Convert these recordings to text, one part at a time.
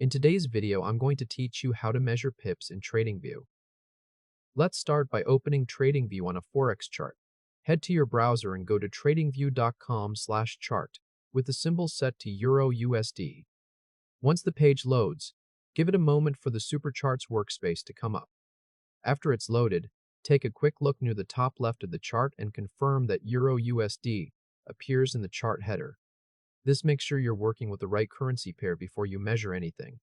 In today's video, I'm going to teach you how to measure pips in TradingView. Let's start by opening TradingView on a Forex chart. Head to your browser and go to tradingview.com/chart with the symbol set to EURUSD. Once the page loads, give it a moment for the Supercharts workspace to come up. After it's loaded, take a quick look near the top left of the chart and confirm that EURUSD appears in the chart header. This makes sure you're working with the right currency pair before you measure anything.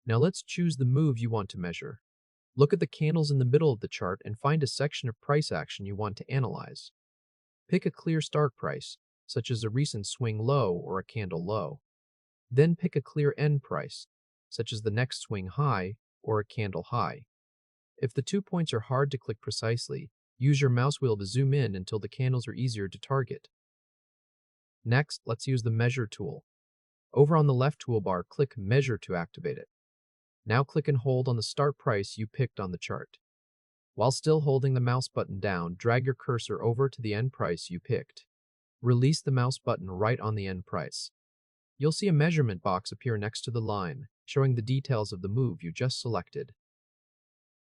Now let's choose the move you want to measure. Look at the candles in the middle of the chart and find a section of price action you want to analyze. Pick a clear start price, such as a recent swing low or a candle low. Then pick a clear end price, such as the next swing high or a candle high. If the 2 points are hard to click precisely, use your mouse wheel to zoom in until the candles are easier to target. Next, let's use the Measure tool. Over on the left toolbar, click Measure to activate it. Now click and hold on the start price you picked on the chart. While still holding the mouse button down, drag your cursor over to the end price you picked. Release the mouse button right on the end price. You'll see a measurement box appear next to the line, showing the details of the move you just selected.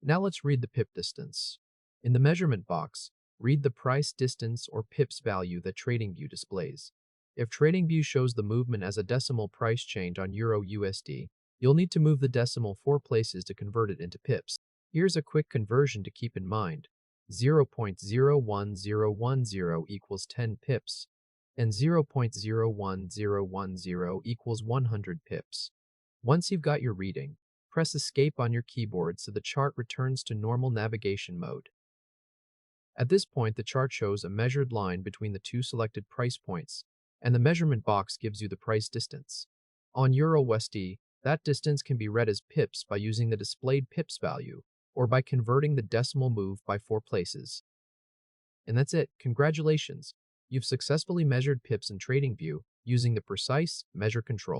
Now let's read the pip distance. In the measurement box, read the price distance or pips value that TradingView displays. If TradingView shows the movement as a decimal price change on EURUSD, you'll need to move the decimal 4 places to convert it into pips. Here's a quick conversion to keep in mind. 0.01010 equals 10 pips, and 0.01010 equals 100 pips. Once you've got your reading, press Escape on your keyboard so the chart returns to normal navigation mode. At this point, the chart shows a measured line between the two selected price points, and the measurement box gives you the price distance. On EURUSD, that distance can be read as pips by using the displayed pips value, or by converting the decimal move by 4 places. And that's it. Congratulations! You've successfully measured pips in TradingView using the precise measure control.